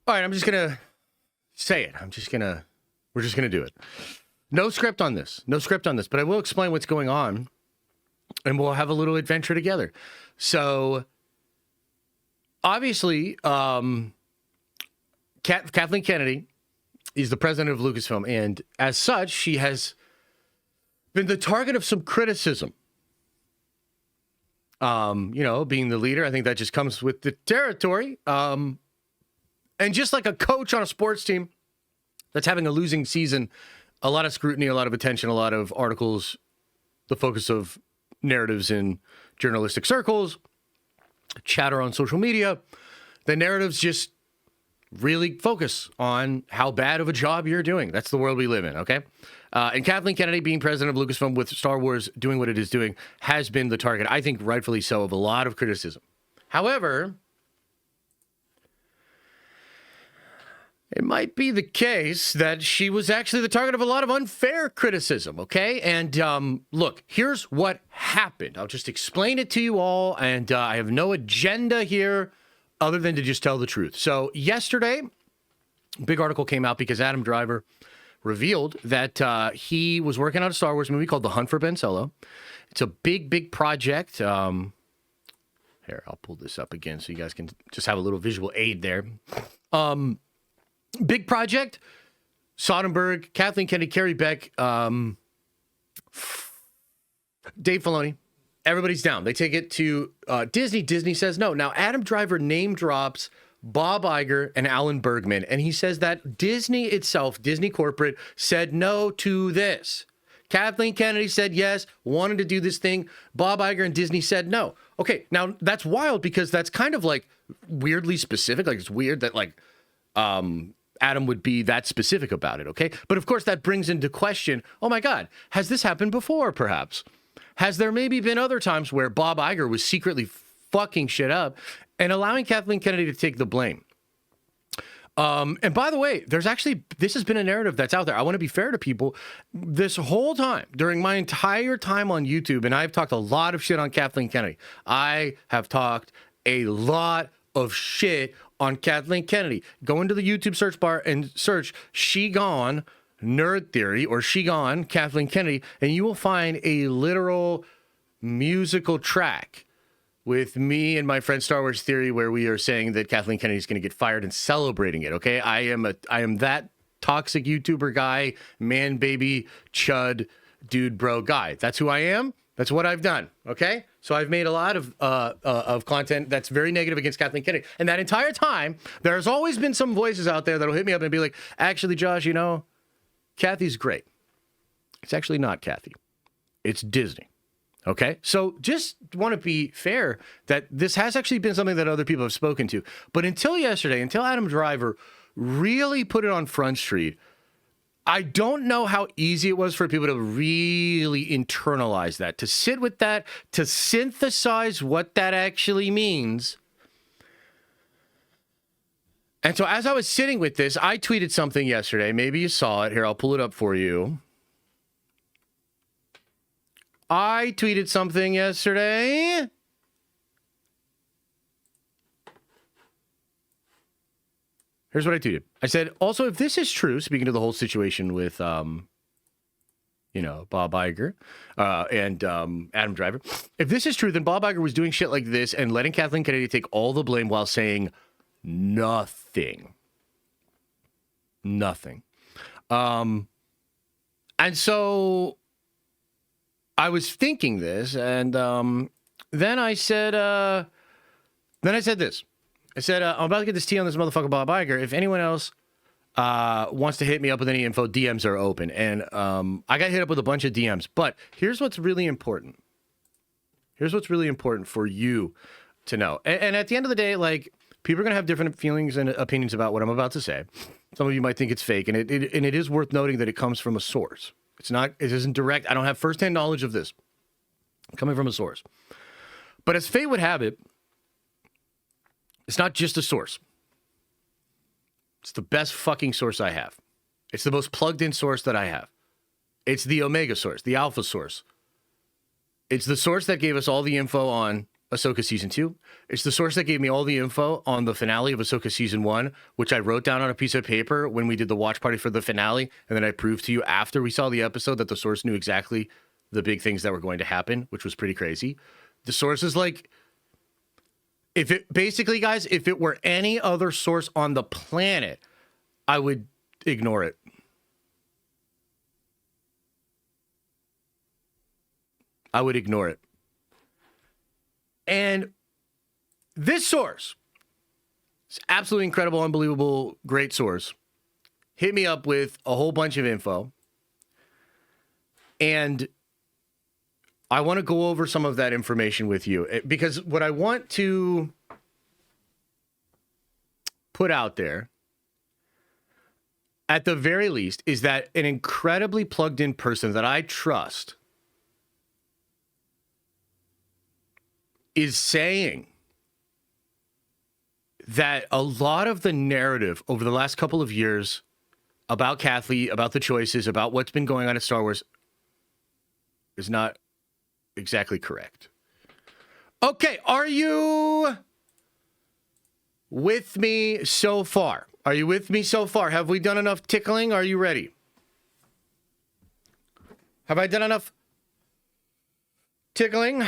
All right, I'm just going to say it. We're just going to do it. No script on this. But I will explain what's going on, and we'll have a little adventure together. So, obviously, Kathleen Kennedy is the president of Lucasfilm, and as such, she has been the target of some criticism. Being the leader, I think that just comes with the territory. And just like a coach on a sports team that's having a losing season, a lot of scrutiny, a lot of attention, a lot of articles, the focus of narratives in journalistic circles, chatter on social media. The narratives just really focus on how bad of a job you're doing. That's the world we live in, okay? And Kathleen Kennedy, being president of Lucasfilm with Star Wars doing what it is doing, has been the target, I think rightfully so, of a lot of criticism. However, it might be the case that she was actually the target of a lot of unfair criticism, okay? And look, here's what happened. I'll just explain it to you all, and I have no agenda here other than to just tell the truth. So yesterday, a big article came out because Adam Driver revealed that he was working on a Star Wars movie called The Hunt for Ben Solo. It's a big, big project. Here, I'll pull this up again so you guys can just have a little visual aid there. Big project. Soderbergh, Kathleen Kennedy, Carrie Beck, Dave Filoni. Everybody's down. They take it to Disney. Disney says no. Now, Adam Driver name drops Bob Iger and Alan Bergman, and he says that Disney itself, Disney corporate, said no to this. Kathleen Kennedy said yes, wanted to do this thing. Bob Iger and Disney said no. Okay, now that's wild because that's kind of like weirdly specific. Like it's weird that like Adam would be that specific about it, okay? But of course that brings into question, oh my God, has this happened before perhaps? Has there maybe been other times where Bob Iger was secretly fucking shit up and allowing Kathleen Kennedy to take the blame? And by the way, this has been a narrative that's out there. I want to be fair to people. This whole time, during my entire time on YouTube, and I've talked a lot of shit on Kathleen Kennedy. I have talked a lot of shit on Kathleen Kennedy. Go into the YouTube search bar and search She Gone Nerd Theory or She Gone Kathleen Kennedy, and you will find a literal musical track with me and my friend Star Wars Theory where we are saying that Kathleen Kennedy is going to get fired and celebrating it, okay? I am that toxic YouTuber guy, man, baby, chud, dude, bro guy. That's who I am. That's what I've done, okay? So I've made a lot of content that's very negative against Kathleen Kennedy. And that entire time, there's always been some voices out there that'll hit me up and be like, actually, Josh, Kathy's great. It's actually not Kathy. It's Disney. Okay? So just want to be fair that this has actually been something that other people have spoken to. But until yesterday, until Adam Driver really put it on Front Street, I don't know how easy it was for people to really internalize that, to sit with that, to synthesize what that actually means. And so as I was sitting with this, I tweeted something yesterday. Maybe you saw it. Here, I'll pull it up for you. I tweeted something yesterday. Here's what I tweeted. I said, also, if this is true, speaking to the whole situation with, Bob Iger and Adam Driver, if this is true, then Bob Iger was doing shit like this and letting Kathleen Kennedy take all the blame while saying nothing. And so I was thinking this, and then I said this. I said, I'm about to get this tea on this motherfucker Bob Iger. If anyone else wants to hit me up with any info, DMs are open. And I got hit up with a bunch of DMs. But here's what's really important. Here's what's really important for you to know. And at the end of the day, like, people are going to have different feelings and opinions about what I'm about to say. Some of you might think it's fake. And it is worth noting that it comes from a source. It isn't direct. I don't have firsthand knowledge of this. Coming from a source. But as fate would have it, it's not just a source. It's the best fucking source I have. It's the most plugged in source that I have. It's the Omega source, the Alpha source. It's the source that gave us all the info on Ahsoka Season 2. It's the source that gave me all the info on the finale of Ahsoka Season 1, which I wrote down on a piece of paper when we did the watch party for the finale, and then I proved to you after we saw the episode that the source knew exactly the big things that were going to happen, which was pretty crazy. The source is like, if it were any other source on the planet, I would ignore it. I would ignore it. And this source, it's absolutely incredible, unbelievable, great source, hit me up with a whole bunch of info. And I want to go over some of that information with you, because what I want to put out there, at the very least, is that an incredibly plugged in person that I trust is saying that a lot of the narrative over the last couple of years about Kathleen, about the choices, about what's been going on at Star Wars is not exactly correct. Okay, are you with me so far? Are you with me so far? Have we done enough tickling? Are you ready? Have I done enough tickling?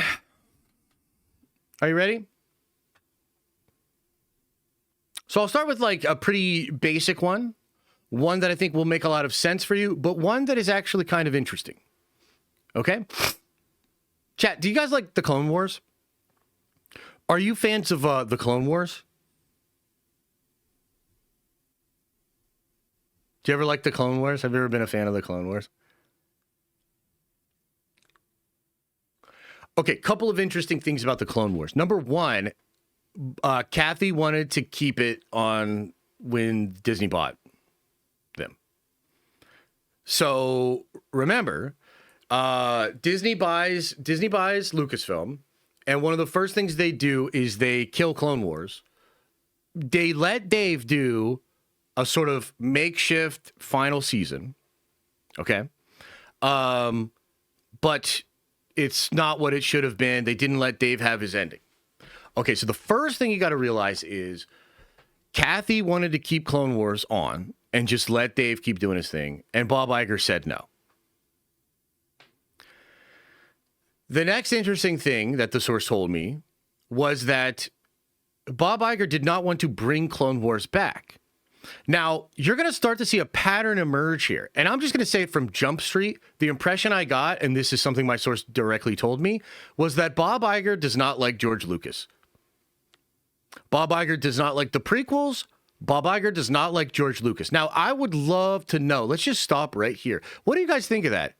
Are you ready? So I'll start with like a pretty basic one that I think will make a lot of sense for you, but one that is actually kind of interesting. Okay? Chat, do you guys like the Clone Wars? Are you fans of the Clone Wars? Do you ever like the Clone Wars? Have you ever been a fan of the Clone Wars? Okay, couple of interesting things about the Clone Wars. Number one, Kathy wanted to keep it on when Disney bought them. So remember, Disney buys Lucasfilm, and one of the first things they do is they kill Clone Wars. They let Dave do a sort of makeshift final season, okay? But it's not what it should have been. They didn't let Dave have his ending. Okay, so the first thing you got to realize is Kathy wanted to keep Clone Wars on and just let Dave keep doing his thing, and Bob Iger said no. The next interesting thing that the source told me was that Bob Iger did not want to bring Clone Wars back. Now, you're going to start to see a pattern emerge here. And I'm just going to say from Jump Street, the impression I got, and this is something my source directly told me, was that Bob Iger does not like George Lucas. Bob Iger does not like the prequels. Bob Iger does not like George Lucas. Now, I would love to know. Let's just stop right here. What do you guys think of that?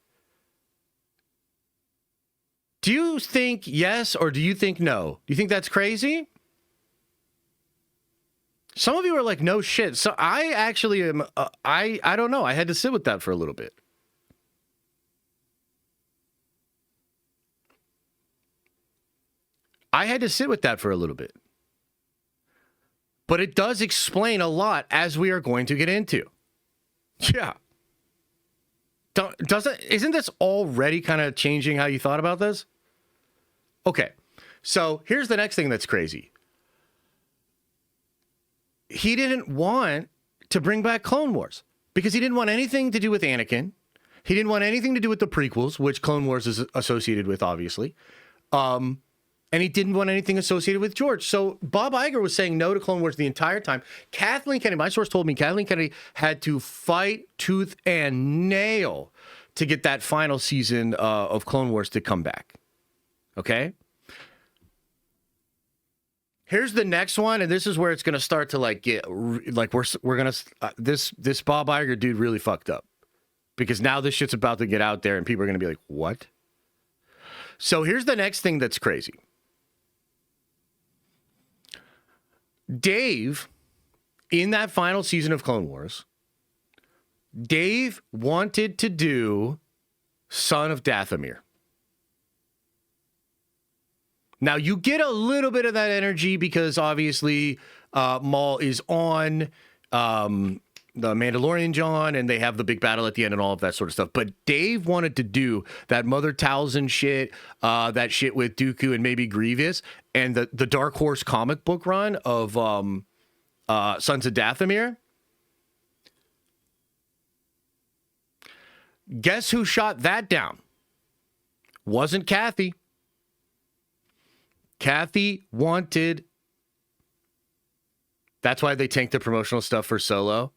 Do you think yes or do you think no? Do you think that's crazy? Some of you are like, no shit. So I actually am, I don't know. I had to sit with that for a little bit. But it does explain a lot, as we are going to get into. Yeah. Isn't this already kind of changing how you thought about this? Okay. So here's the next thing that's crazy. He didn't want to bring back Clone Wars because he didn't want anything to do with Anakin. He didn't want anything to do with the prequels, which Clone Wars is associated with, obviously. And he didn't want anything associated with George. So Bob Iger was saying no to Clone Wars the entire time. Kathleen Kennedy, my source told me Kathleen Kennedy had to fight tooth and nail to get that final season of Clone Wars to come back. Okay? Here's the next one, and this is where it's going to start to like get like we're going to this Bob Iger dude really fucked up, because now this shit's about to get out there and people are going to be like, "What?" So here's the next thing that's crazy. Dave, in that final season of Clone Wars, Dave wanted to do Son of Dathomir. Now, you get a little bit of that energy because obviously Maul is on the Mandalorian John, and they have the big battle at the end and all of that sort of stuff. But Dave wanted to do that Mother Talzin shit, that shit with Dooku and maybe Grievous, and the Dark Horse comic book run of Sons of Dathomir. Guess who shot that down? Wasn't Kathy. Kathy wanted... That's why they tanked the promotional stuff for Solo.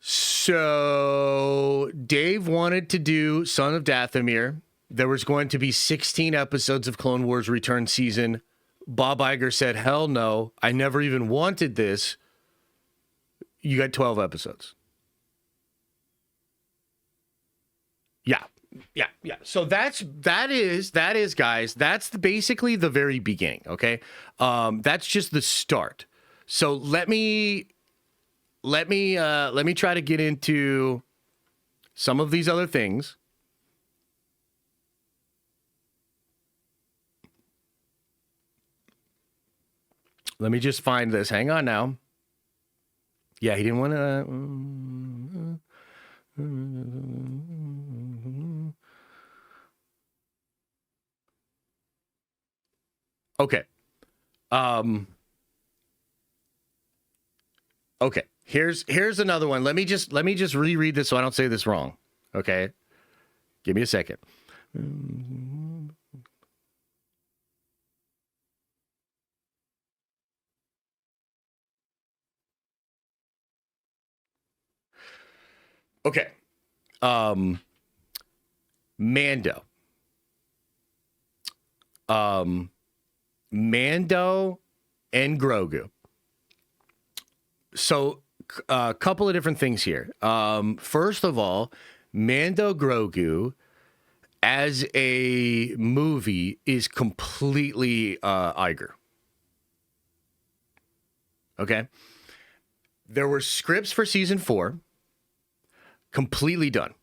So Dave wanted to do Son of Dathomir. There was going to be 16 episodes of Clone Wars Return season. Bob Iger said, hell no, I never even wanted this. You got 12 episodes. Yeah. So that is guys, that's basically the very beginning. Okay. That's just the start. So let me try to get into some of these other things. Let me just find this. Hang on now. Yeah, he didn't want to. Okay. Okay. Here's another one. Let me just reread this so I don't say this wrong. Okay. Give me a second. Okay. Mando. Mando and Grogu. So a couple of different things here. First of all, Mando Grogu as a movie is completely Iger. Okay. There were scripts for season 4 completely done.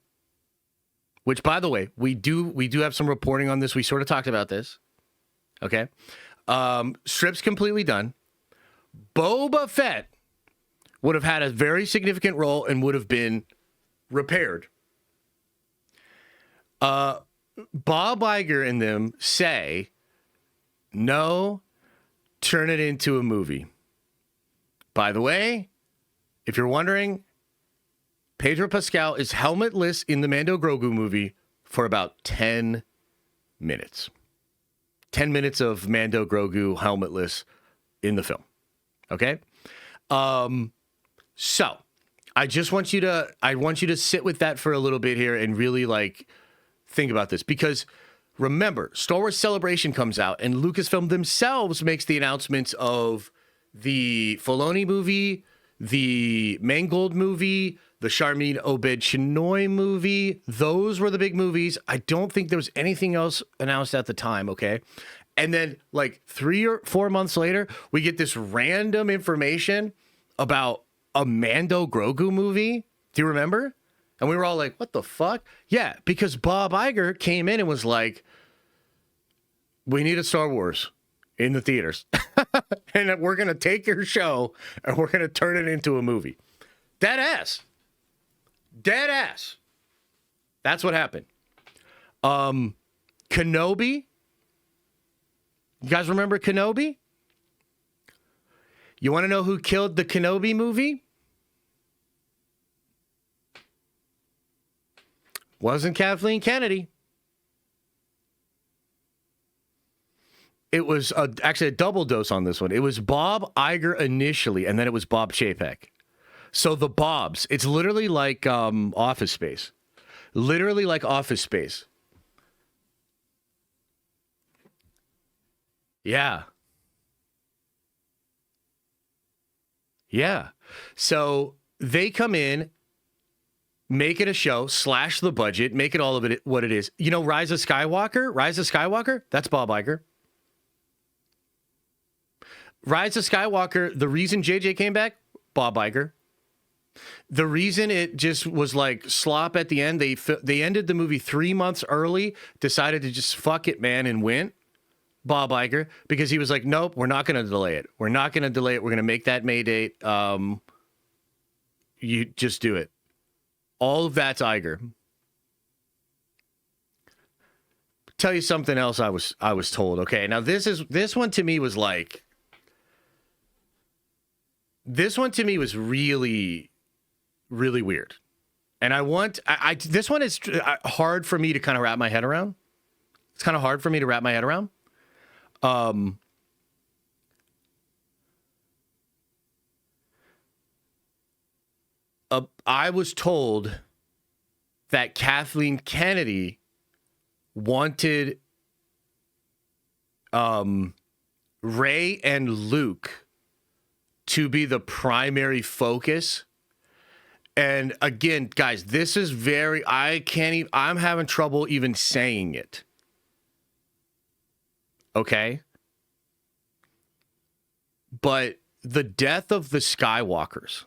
Which, by the way, we do have some reporting on this. We sort of talked about this. Okay. Scripts completely done. Boba Fett would have had a very significant role and would have been repaired. Bob Iger and them say, no, turn it into a movie. By the way, if you're wondering, Pedro Pascal is helmetless in the Mando Grogu movie for about 10 minutes. 10 minutes of Mando Grogu helmetless in the film. Okay? So I just want you to sit with that for a little bit here and really think about this, because remember, Star Wars Celebration comes out and Lucasfilm themselves makes the announcements of the Filoni movie, the Mangold movie, the Sharmeen Obaid-Chinoy movie. Those were the big movies. I don't think there was anything else announced at the time, okay? And then 3 or 4 months later, we get this random information about a Mando Grogu movie. Do you remember? And we were all like, what the fuck? Yeah, because Bob Iger came in and was like, we need a Star Wars in the theaters. And we're going to take your show and we're going to turn it into a movie. Dead ass. That's what happened. Kenobi. You guys remember Kenobi? You want to know who killed the Kenobi movie? Wasn't Kathleen Kennedy. It was actually a double dose on this one. It was Bob Iger initially, and then it was Bob Chapek. So the Bobs, it's literally like Office Space. Literally like Office Space. Yeah. Yeah. So they come in, make it a show, slash the budget, make it all of it what it is. You know, Rise of Skywalker, that's Bob Iger. Rise of Skywalker, the reason JJ came back, Bob Iger. The reason it just was like slop at the end, they ended the movie 3 months early, decided to just fuck it, man, and went. Bob Iger, because he was like, nope, we're not going to delay it. We're going to make that May date. You just do it. All of that's Iger. Tell you something else I was told. Okay, now this one to me was like, this one to me was really, really weird, and this one is hard for me to kind of wrap my head around. It's kind of hard for me to wrap my head around. I was told that Kathleen Kennedy wanted Rey and Luke to be the primary focus. And again, guys, this is I'm having trouble even saying it. Okay? But the death of the Skywalkers.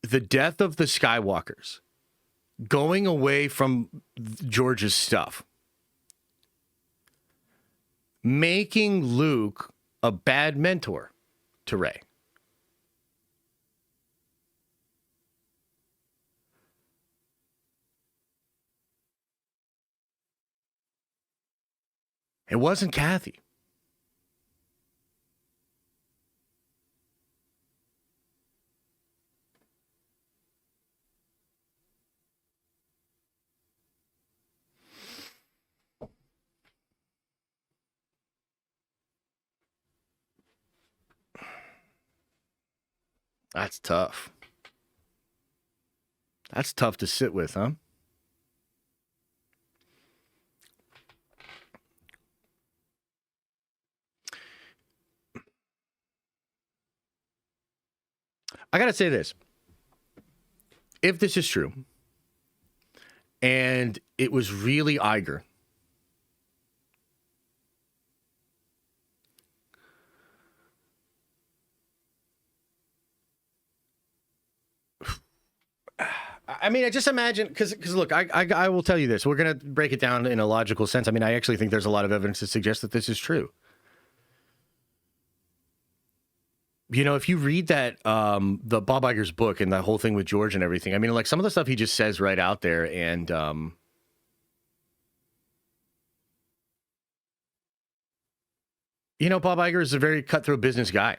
The death of the Skywalkers. Going away from George's stuff. Making Luke a bad mentor to Rey. It wasn't Kathy. That's tough. That's tough to sit with, huh? I got to say this. If this is true, and it was really Iger, I mean, I just imagine, because look, I will tell you this. We're going to break it down in a logical sense. I mean, I actually think there's a lot of evidence to suggest that this is true. You know, if you read that, the Bob Iger's book and that whole thing with George and everything, I mean, like some of the stuff he just says right out there, and you know, Bob Iger is a very cutthroat business guy.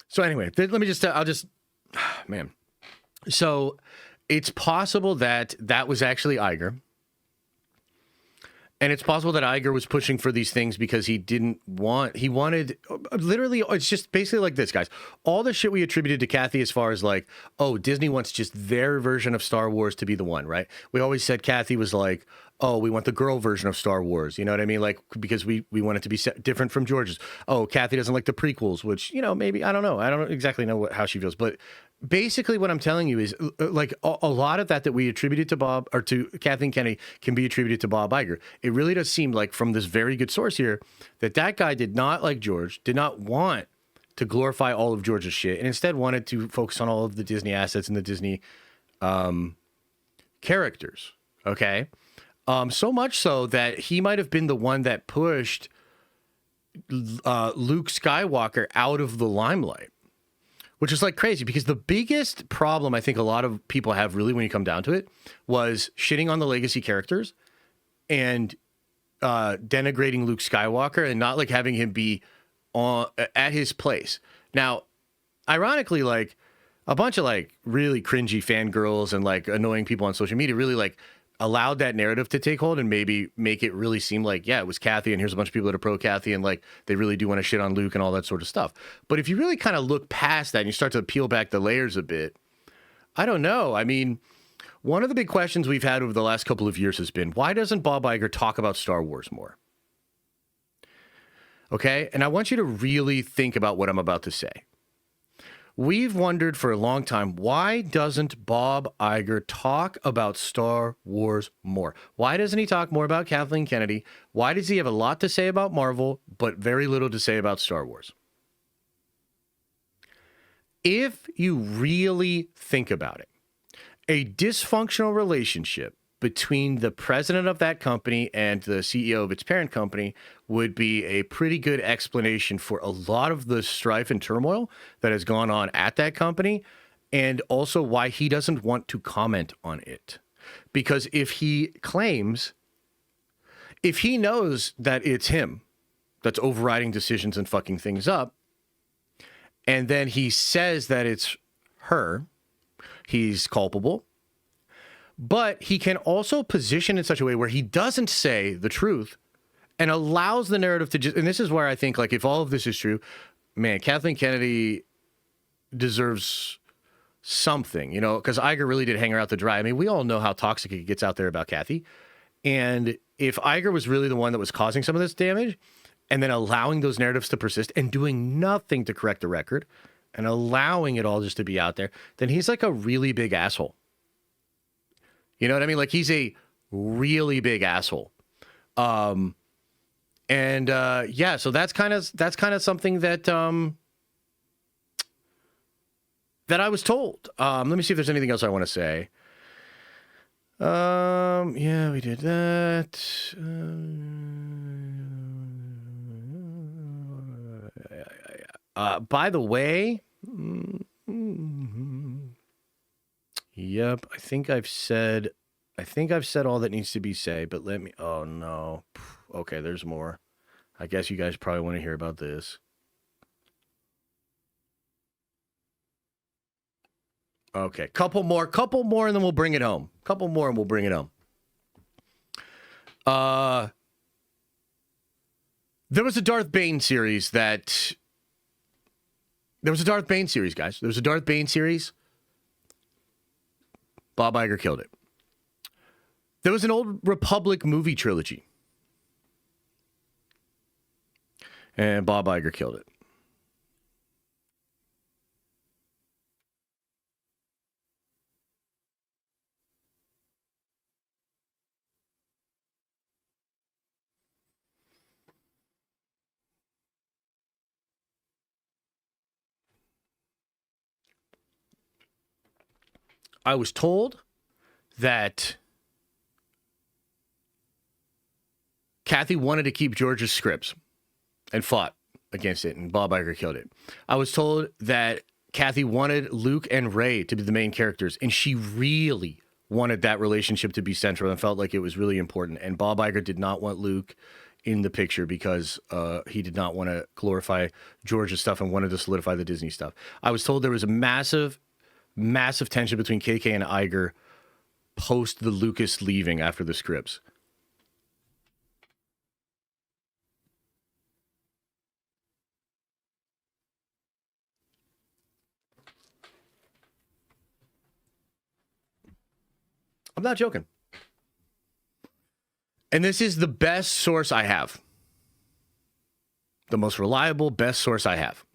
So anyway, let me just, man. So it's possible that was actually Iger. And it's possible that Iger was pushing for these things because he wanted, literally, it's just basically like this, guys. All the shit we attributed to Kathy as far as like, oh, Disney wants just their version of Star Wars to be the one, right? We always said Kathy was like, oh, we want the girl version of Star Wars. You know what I mean? Like, because we want it to be different from George's. Oh, Kathy doesn't like the prequels, which, you know, maybe, I don't know. I don't exactly know how she feels. But basically what I'm telling you is like a lot of that we attributed to Bob or to Kathleen Kennedy can be attributed to Bob Iger. It really does seem like from this very good source here that guy did not like George, did not want to glorify all of George's shit, and instead wanted to focus on all of the Disney assets and the Disney characters. Okay. So much so that he might have been the one that pushed Luke Skywalker out of the limelight, which is like crazy because the biggest problem I think a lot of people have really when you come down to it was shitting on the legacy characters and denigrating Luke Skywalker and not like having him be at his place. Now, ironically, like a bunch of like really cringy fangirls and like annoying people on social media really like allowed that narrative to take hold and maybe make it really seem like, yeah, it was Kathy and here's a bunch of people that are pro Kathy and like they really do want to shit on Luke and all that sort of stuff. But if you really kind of look past that and you start to peel back the layers a bit, I don't know. I mean, one of the big questions we've had over the last couple of years has been, why doesn't Bob Iger talk about Star Wars more? Okay? And I want you to really think about what I'm about to say. We've wondered for a long time, why doesn't Bob Iger talk about Star Wars more? Why doesn't he talk more about Kathleen Kennedy? Why does he have a lot to say about Marvel, but very little to say about Star Wars? If you really think about it, a dysfunctional relationship between the president of that company and the CEO of its parent company would be a pretty good explanation for a lot of the strife and turmoil that has gone on at that company, and also why he doesn't want to comment on it. Because if he knows that it's him that's overriding decisions and fucking things up, and then he says that it's her, he's culpable. But he can also position in such a way where he doesn't say the truth and allows the narrative to just, and this is where I think, like, if all of this is true, man, Kathleen Kennedy deserves something, you know, because Iger really did hang her out to dry. I mean, we all know how toxic it gets out there about Kathy. And if Iger was really the one that was causing some of this damage and then allowing those narratives to persist and doing nothing to correct the record and allowing it all just to be out there, then he's like a really big asshole. You know what I mean? Like, he's a really big asshole. Yeah, so that's kind of something that that I was told. Let me see if there's anything else I want to say. Yeah, we did that. By the way, yep, I think I've said all that needs to be said, but let me, oh no. Okay, there's more. I guess you guys probably want to hear about this. Okay, couple more, and then we'll bring it home. Couple more, and we'll bring it home. There was a Darth Bane series, guys. There was a Darth Bane series. Bob Iger killed it. There was an Old Republic movie trilogy. And Bob Iger killed it. I was told that Kathy wanted to keep George's scripts and fought against it, and Bob Iger killed it. I was told that Kathy wanted Luke and Rey to be the main characters, and she really wanted that relationship to be central and felt like it was really important. And Bob Iger did not want Luke in the picture because he did not want to glorify George's stuff and wanted to solidify the Disney stuff. I was told there was a massive tension between KK and Iger post the Lucas leaving after the scripts. I'm not joking. And this is the best source I have. The most reliable, best source I have.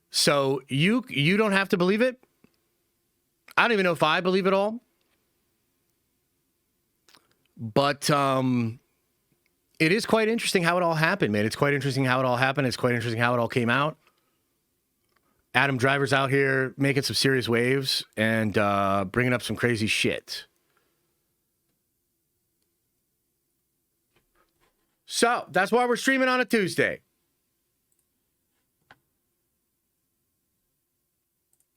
So you don't have to believe it. I don't even know if I believe it all. But it is quite interesting how it all happened, man. It's quite interesting how it all happened. It's quite interesting how it all came out. Adam Driver's out here making some serious waves and bringing up some crazy shit. So that's why we're streaming on a Tuesday.